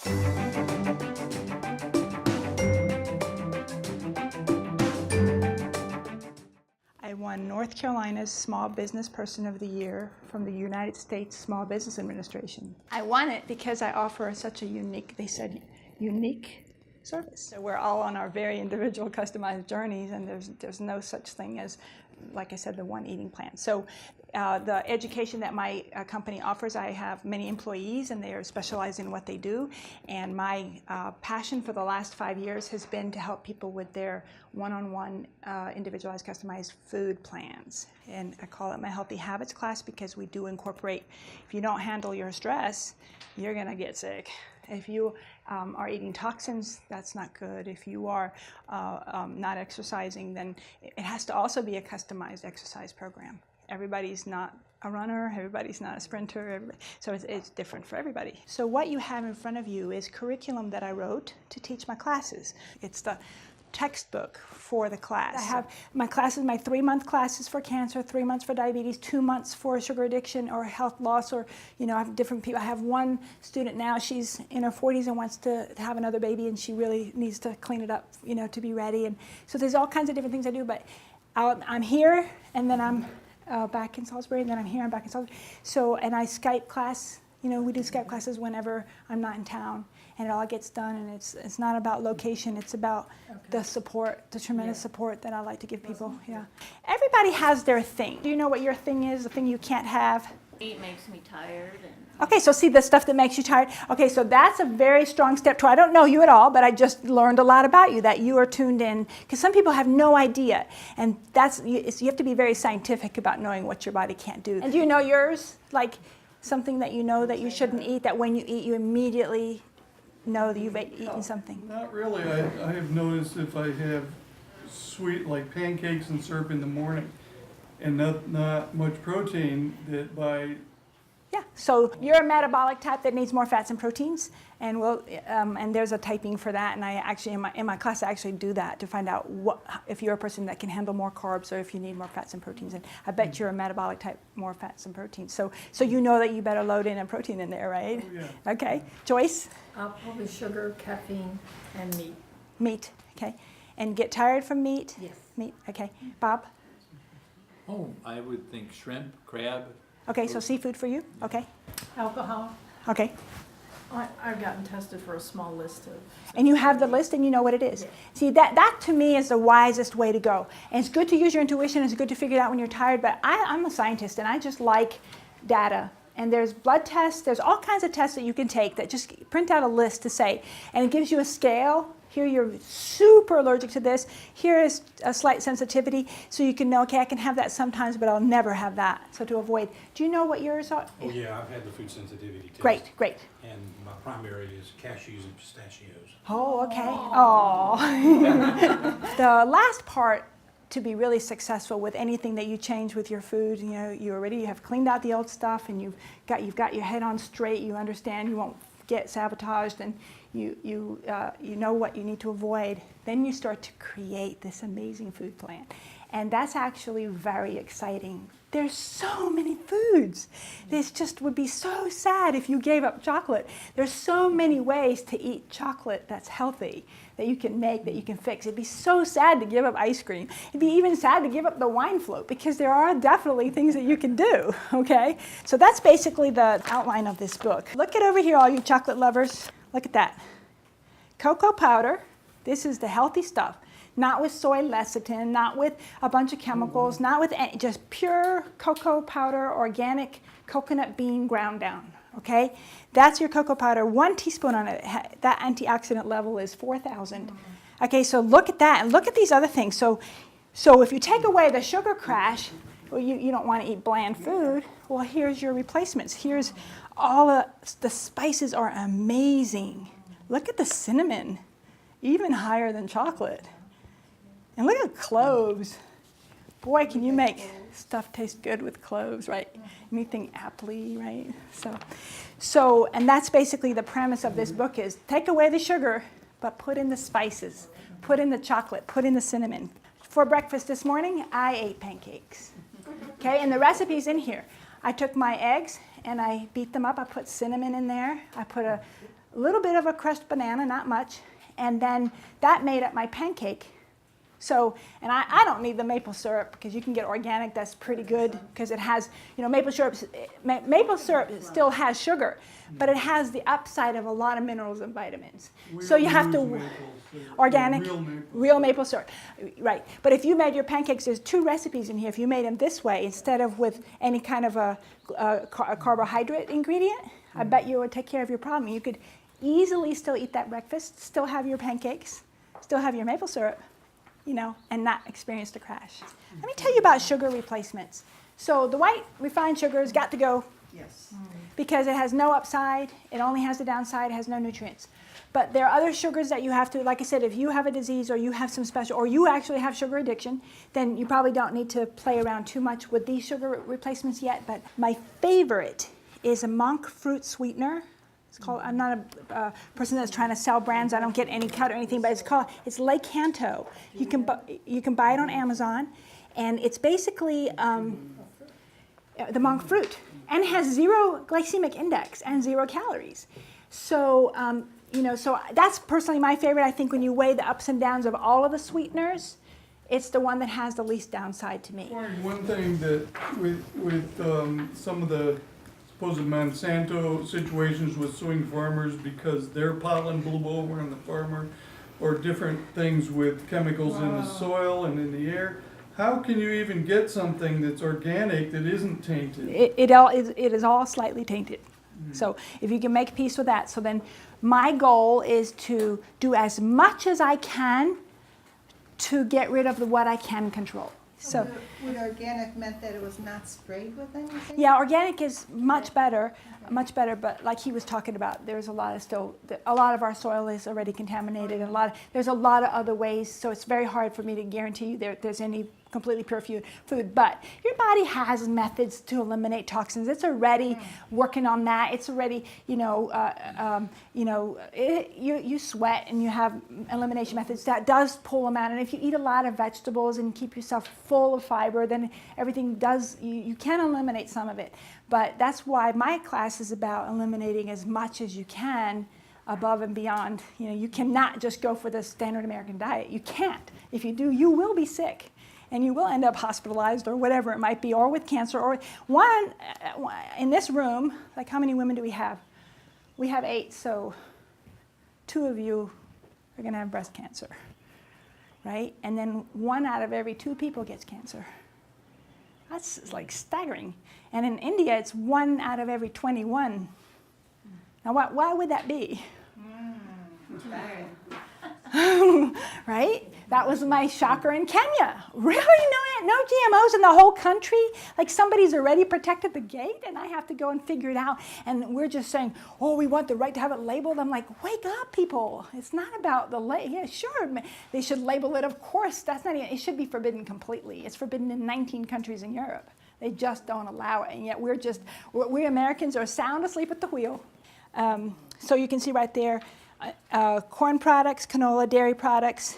I won North Carolina's Small Business Person of the Year from the United States Small Business Administration. I won it because I offer such a unique, they said, unique service. So we're all on our very individual customized journeys, and there's no such thing as, like I said, the one eating plan. So the education that my company offers, I have many employees and they are specialized in what they do, and my passion for the last 5 years has been to help people with their one-on-one individualized customized food plans. And I call it my Healthy Habits class because we do incorporate, if you don't handle your stress, you're gonna get sick. If you are eating toxins, that's not good. If you are not exercising, then it has to also be a customized exercise program. Everybody's not a runner, everybody's not a sprinter, so it's different for everybody. So what you have in front of you is curriculum that I wrote to teach my classes. It's the textbook for the class. I have my classes, my 3-month classes for cancer, 3 months for diabetes, 2 months for sugar addiction or health loss, or, you know, I have different people. I have one student now, she's in her 40s and wants to have another baby, and she really needs to clean it up, you know, to be ready. And so there's all kinds of different things I do, but I'm here, and then I'm back in Salisbury, and then I'm here, I'm back in Salisbury. So, and I Skype class, you know, we do Skype classes whenever I'm not in town, and it all gets done, and it's not about location, it's about the support, the tremendous support that I like to give people, Everybody has their thing. Do you know what your thing is, the thing you can't have? It makes me tired. Okay, so see the stuff that makes you tired? Okay, so that's a very strong step toward, I don't know you at all, but I just learned a lot about you, that you are tuned in, because some people have no idea, and you have to be very scientific about knowing what your body can't do. And do you know yours? Like something that you know that you shouldn't eat, that when you eat, you immediately know that you've eaten something? Not really. I have noticed if I have sweet, like pancakes and syrup in the morning, and not much protein, that by... Yeah, so you're a metabolic type that needs more fats and proteins, and and there's a typing for that, and I actually, in my class, I actually do that to find out if you're a person that can handle more carbs or if you need more fats and proteins, and I bet you're a metabolic type, more fats and proteins. So you know that you better load in a protein in there, right? Oh, yeah. Okay, Joyce? Probably sugar, caffeine, and meat. Meat, okay. And get tired from meat? Yes. Meat, okay. Bob? Oh, I would think shrimp, crab. Okay, so seafood for you? Okay. Alcohol. Okay. I've gotten tested for a small list of... And you have the list and you know what it is. Yeah. See, that to me is the wisest way to go. And it's good to use your intuition, it's good to figure it out when you're tired, but I'm a scientist and I just like data. And there's blood tests, there's all kinds of tests that you can take that just print out a list to say, and it gives you a scale. Here you're super allergic to this. Here is a slight sensitivity, so you can know, okay, I can have that sometimes, but I'll never have that. So to avoid. Do you know what yours are? Oh yeah, I've had the food sensitivity test. Great, great. And my primary is cashews and pistachios. Oh, okay. Oh. The last part to be really successful with anything that you change with your food, you know, you have cleaned out the old stuff, and you've got your head on straight. You understand you won't get sabotaged, and you know what you need to avoid. Then you start to create this amazing food plan, and that's actually very exciting. There's so many foods. This just would be so sad if you gave up chocolate. There's so many ways to eat chocolate that's healthy, that you can make, that you can fix. It'd be so sad to give up ice cream. It'd be even sad to give up the wine float, because there are definitely things that you can do, okay? So that's basically the outline of this book. Look at over here, all you chocolate lovers. Look at that. Cocoa powder. This is the healthy stuff. Not with soy lecithin, not with a bunch of chemicals, not with any, just pure cocoa powder, organic coconut bean ground down, okay? That's your cocoa powder, 1 teaspoon on it. That antioxidant level is 4,000. Okay, so look at that, and look at these other things. So if you take away the sugar crash, well, you don't want to eat bland food, well, here's your replacements. Here's all the spices are amazing. Look at the cinnamon, even higher than chocolate. And look at cloves. Boy, can you make stuff taste good with cloves, right? Anything apple-y, right? So, and that's basically the premise of this book is take away the sugar, but put in the spices, put in the chocolate, put in the cinnamon. For breakfast this morning, I ate pancakes. Okay, and the recipe's in here. I took my eggs and I beat them up. I put cinnamon in there. I put a a little bit of a crushed banana, not much, and then that made up my pancake. So, and I don't need the maple syrup because you can get organic. That's pretty good because it has, maple syrup still has sugar, but it has the upside of a lot of minerals and vitamins. So you have to organic, real maple syrup, right? But if you made your pancakes, there's 2 recipes in here. If you made them this way instead of with any kind of a carbohydrate ingredient, I bet you it would take care of your problem. You could easily still eat that breakfast, still have your pancakes, still have your maple syrup, and not experience the crash. Let me tell you about sugar replacements. So the white refined sugar has got to go. Yes. Because it has no upside, it only has the downside, it has no nutrients. But there are other sugars that you have to, like I said, if you have a disease or you have some special, or you actually have sugar addiction, then you probably don't need to play around too much with these sugar replacements yet. But my favorite is a monk fruit sweetener. It's called, I'm not a person that's trying to sell brands. I don't get any cut or anything, but it's Lake Canto. You can buy it on Amazon, and it's basically the monk fruit, and has 0 glycemic index and 0 calories. So so that's personally my favorite. I think when you weigh the ups and downs of all of the sweeteners, it's the one that has the least downside to me. One thing that with some of the supposed Monsanto situations with suing farmers because their pollen blew over on the farmer, or different things with chemicals in the soil and in the air. How can you even get something that's organic that isn't tainted? It is all slightly tainted. So if you can make peace with that, so then my goal is to do as much as I can to get rid of what I can control. So would organic meant that it was not sprayed with anything? yeah, organic is much better, but like he was talking about, there's a lot of our soil is already contaminated, and there's a lot of other ways, so it's very hard for me to guarantee you there's any completely pure food. But your body has methods to eliminate toxins. It's already working on that. It's already, you sweat and you have elimination methods that does pull them out. And if you eat a lot of vegetables and keep yourself full of fiber, then everything does, you can eliminate some of it. But that's why my class is about eliminating as much as you can above and beyond. You cannot just go for the standard American diet. You can't. If you do, you will be sick. And you will end up hospitalized or whatever it might be, or with cancer, or one in this room. Like, how many women do we have? We have 8, so 2 of you are going to have breast cancer, right? And then 1 out of every 2 people gets cancer. That's like staggering. And in India, it's 1 out of every 21. Now, why would that be? Right? That was my shocker in Kenya. Really? No GMOs in the whole country? Like, somebody's already protected the gate and I have to go and figure it out. And we're just saying, oh, we want the right to have it labeled. I'm like, wake up, people. It's not about the label. Yeah, sure, they should label it. Of course, that's not even, it should be forbidden completely. It's forbidden in 19 countries in Europe. They just don't allow it. And yet we Americans are sound asleep at the wheel. So you can see right there, corn products, canola, dairy products,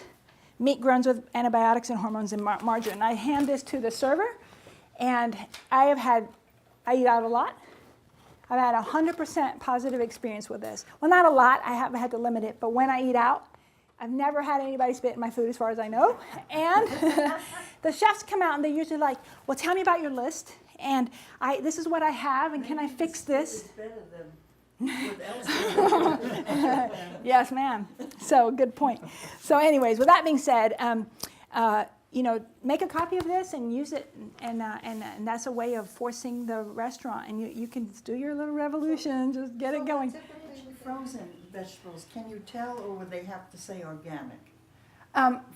meat grown with antibiotics and hormones, and margarine. I hand this to the server, and I eat out a lot. I've had 100% positive experience with this. Well, not a lot, I have had to limit it, but when I eat out, I've never had anybody spit in my food as far as I know. And the chefs come out and they're usually like, well, tell me about your list, and this is what I have, and can I fix this? Yes, ma'am. So, good point. So anyways, with that being said, make a copy of this and use it, and that's a way of forcing the restaurant, and you can do your little revolution, just get it going. Typically frozen vegetables, can you tell, or would they have to say organic?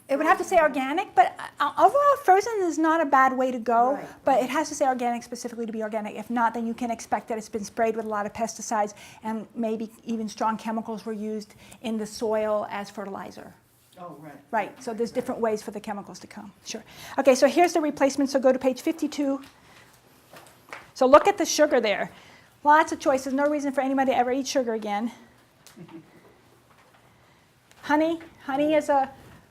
It would have to say organic, but overall frozen is not a bad way to go, Right. But it has to say organic specifically to be organic. If not, then you can expect that it's been sprayed with a lot of pesticides, and maybe even strong chemicals were used in the soil as fertilizer. Oh, right. Right, so there's different ways for the chemicals to come, sure. Okay, so here's the replacement, so go to page 52. So look at the sugar there. Lots of choices, no reason for anybody to ever eat sugar again. Honey is a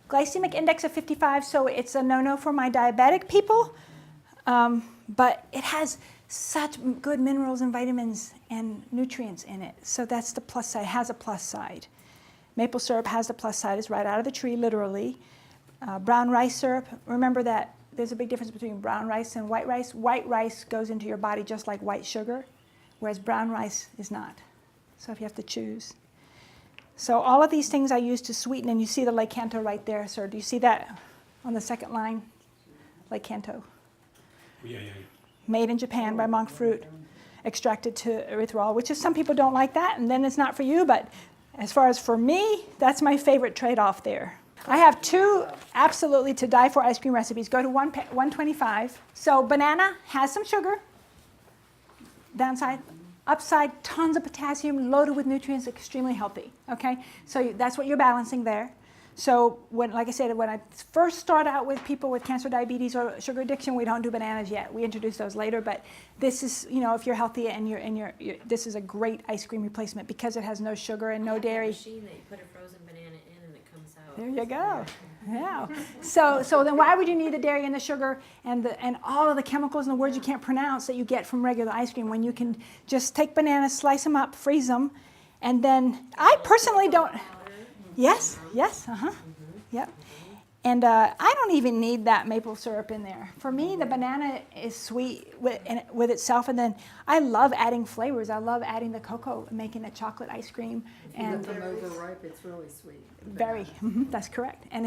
glycemic index of 55, so it's a no-no for my diabetic people. But it has such good minerals and vitamins and nutrients in it. So that's the plus side, has a plus side. Maple syrup has the plus side, it's right out of the tree, literally. Brown rice syrup, remember that there's a big difference between brown rice and white rice. White rice goes into your body just like white sugar, whereas brown rice is not. So if you have to choose. So all of these things I use to sweeten, and you see the Lake Kanto right there, sir. Do you see that on the second line? Lake Kanto. Yeah. Made in Japan by monk fruit, extracted to erythritol, which is some people don't like that, and then it's not for you, but as far as for me, that's my favorite trade-off there. I have 2 absolutely to die for ice cream recipes. Go to 125. So banana has some sugar, downside. Upside, tons of potassium, loaded with nutrients, extremely healthy, okay? So that's what you're balancing there. So like I said, when I first start out with people with cancer, diabetes, or sugar addiction, we don't do bananas yet. We introduce those later, but this is, if you're healthy and this is a great ice cream replacement because it has no sugar and no dairy. Machine that you put a frozen banana in and it comes out. There you go. Yeah. So then why would you need the dairy and the sugar and all of the chemicals and the words you can't pronounce that you get from regular ice cream when you can just take bananas, slice them up, freeze them, and then I personally don't. Yes. Yep. And I don't even need that maple syrup in there. For me, the banana is sweet with itself, and then I love adding flavors. I love adding the cocoa, making a chocolate ice cream. And If you let them overripe, it's really sweet. very, that's correct. And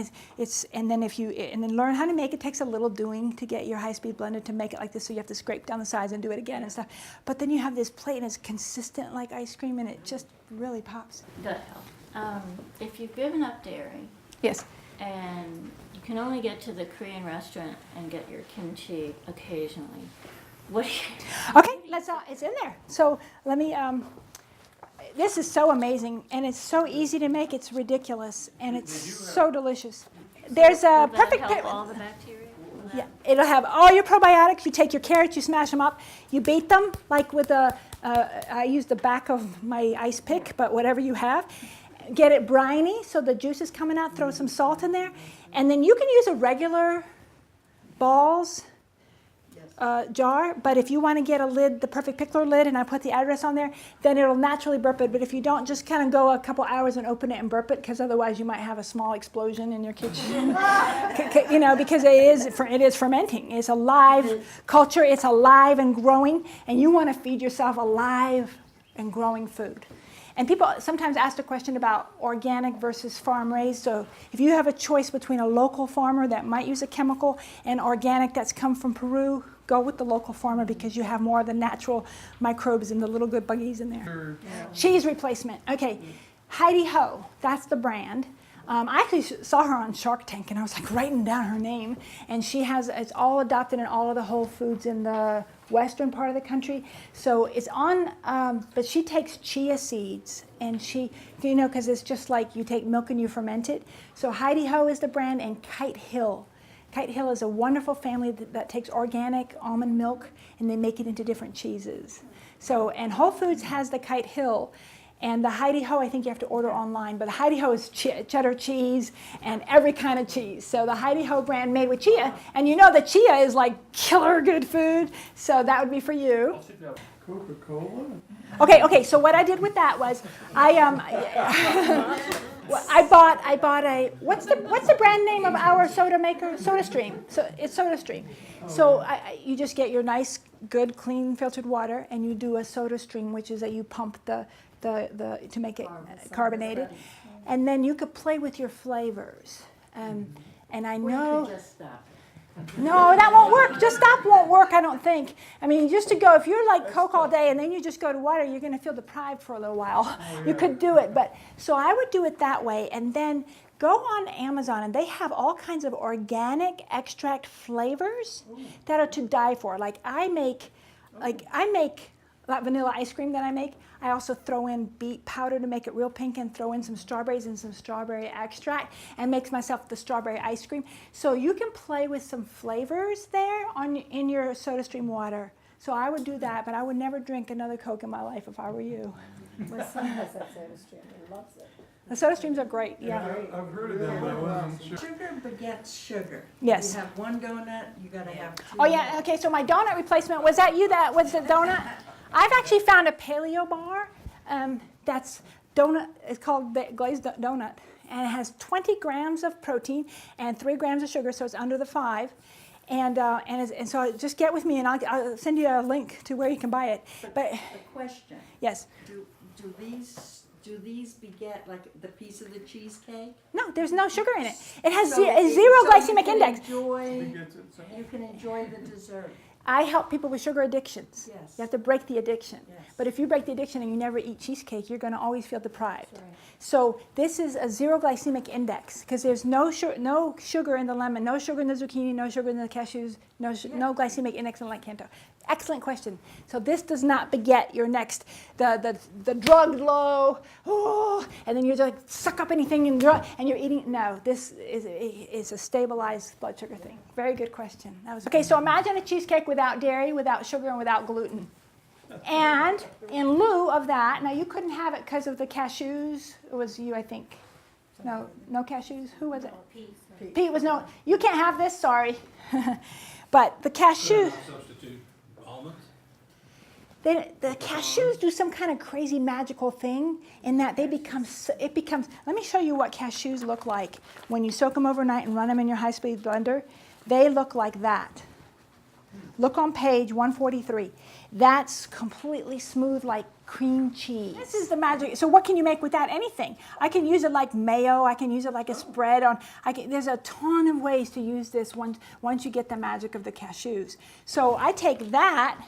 and then learn how to make it. Takes a little doing to get your high-speed blender to make it like this. So you have to scrape down the sides and do it again and stuff. But then you have this plate, and it's consistent like ice cream, and it just really pops. Gut health. If you've given up dairy Yes. and you can only get to the Korean restaurant and get your kimchi occasionally, what do you... Okay, it's in there. So let me, this is so amazing, and it's so easy to make, it's ridiculous, and it's so delicious. There's a Will perfect... that help all the bacteria? Will that- Yeah, it'll have all your probiotics. You take your carrots, you smash them up, you beat them, like with I use the back of my ice pick, but whatever you have. Get it briny so the juice is coming out, throw some salt in there, and then you can use a regular balls jar, but if you want to get a lid, the perfect pickler lid, and I put the address on there, then it'll naturally burp it. But if you don't, just kind of go a couple hours and open it and burp it, because otherwise you might have a small explosion in your kitchen. Because it is fermenting. It's a live culture. It's alive and growing, and you want to feed yourself alive and growing food. And people sometimes ask the question about organic versus farm-raised. So if you have a choice between a local farmer that might use a chemical and organic that's come from Peru, go with the local farmer because you have more of the natural microbes and the little good buggies in there. Cheese replacement. Okay, Heidi Ho, that's the brand. I actually saw her on Shark Tank, and I was like writing down her name. And it's all adopted in all of the Whole Foods in the western part of the country. So it's on, but she takes chia seeds, and because it's just like you take milk and you ferment it. So Heidi Ho is the brand, and Kite Hill. Kite Hill is a wonderful family that takes organic almond milk, and they make it into different cheeses. So, and Whole Foods has the Kite Hill. And the Heidi Ho, I think you have to order online, but the Heidi Ho is cheddar cheese and every kind of cheese. So the Heidi Ho brand made with chia, and the chia is like killer good food, so that would be for you. Coca-Cola? Okay, so what I did with that was I bought a what's the brand name of our soda maker? SodaStream. So it's SodaStream. So you just get your nice, good, clean filtered water, and you do a SodaStream, which is that you pump the to make it carbonated, and then you could play with your flavors. And I know. Just stop. No, that won't work. Just stop won't work, I don't think. I mean, just to go, if you're like Coke all day and then you just go to water, you're going to feel deprived for a little while. You could do it. But so I would do it that way, and then go on Amazon, and they have all kinds of organic extract flavors that are to die for. Like I make that vanilla ice cream that I make. I also throw in beet powder to make it real pink, and throw in some strawberries and some strawberry extract, and makes myself the strawberry ice cream. So you can play with some flavors there in your SodaStream water. So I would do that, but I would never drink another Coke in my life if I were you. My son has that soda stream, he loves it. The soda streams are great, yeah. I've heard of them, but I wasn't sure. Sugar begets sugar. Yes. You have one donut, you gotta have two. Oh yeah, okay, so my donut replacement, was that you that was the donut? I've actually found a paleo bar that's donut, it's called glazed donut, and it has 20 grams of protein and 3 grams of sugar, so it's under the 5. And so just get with me and I'll send you a link to where you can buy it. But The question, yes, do these beget like the piece of the cheesecake? no, there's no sugar in it. It has So zero you glycemic can index. You can enjoy the dessert. I help people with sugar addictions. Yes. You have to break the addiction. Yes. But if you break the addiction and you never eat cheesecake, you're going to always feel deprived. That's right. So this is a zero glycemic index because there's no sugar in the lemon, no sugar in the zucchini, no sugar in the cashews, no glycemic index in the Canto. Excellent question. So this does not beget your next, the drug low, and then you just suck up anything and you're eating. No, this is a stabilized blood sugar thing. Very good question. Okay, so imagine a cheesecake without dairy, without sugar, and without gluten. And in lieu of that, now you couldn't have it because of the cashews. It was you, I think. No cashews. Who was it? Pete was no. You can't have this. Sorry. But the cashew. Substitute almonds? The cashews do some kind of crazy magical thing in that they become. It becomes. Let me show you what cashews look like when you soak them overnight and run them in your high-speed blender. They look like that. Look on page 143. That's completely smooth like cream cheese. This is the magic. So what can you make with that? Anything. I can use it like mayo. I can use it like a spread on. There's a ton of ways to use this once you get the magic of the cashews. So I take that.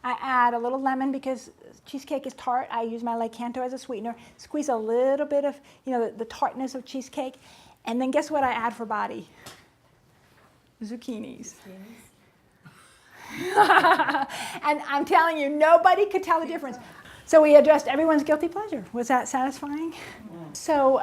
I add a little lemon because cheesecake is tart. I use my Canto as a sweetener. Squeeze a little bit of the tartness of cheesecake. And then guess what I add for body? Zucchinis. And I'm telling you, nobody could tell the difference. So we addressed everyone's guilty pleasure. Was that satisfying? So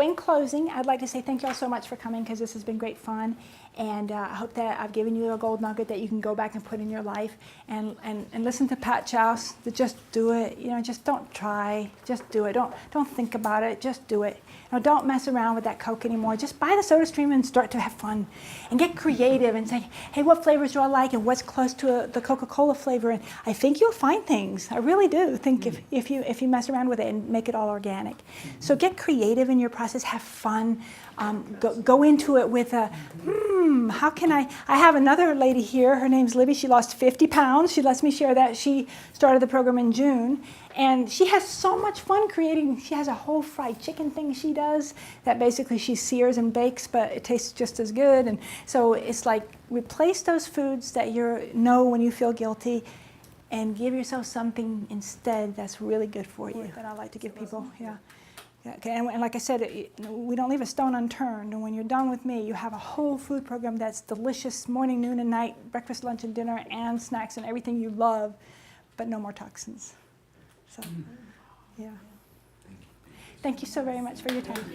in closing, I'd like to say thank you all so much for coming because this has been great fun. And I hope that I've given you a gold nugget that you can go back and put in your life and listen to Pat Chouse. Just do it. Just don't try. Just do it. Don't think about it. Just do it. Don't mess around with that Coke anymore. Just buy the soda stream and start to have fun and get creative and say, hey, what flavors do I like and what's close to the Coca-Cola flavor? And I think you'll find things. I really do think if you mess around with it and make it all organic. So get creative in your process. Have fun. Go into it with how can I have another lady here. Her name's Libby. She lost 50 pounds. She lets me share that. She started the program in June. And she has so much fun creating. She has a whole fried chicken thing she does that basically she sears and bakes, but it tastes just as good. And so it's like replace those foods that you know when you feel guilty and give yourself something instead that's really good for you. That I like to give people, yeah. Okay, and like I said, we don't leave a stone unturned. And when you're done with me, you have a whole food program that's delicious, morning, noon, and night, breakfast, lunch, and dinner, and snacks, and everything you love, but no more toxins. So, yeah. Thank you so very much for your time.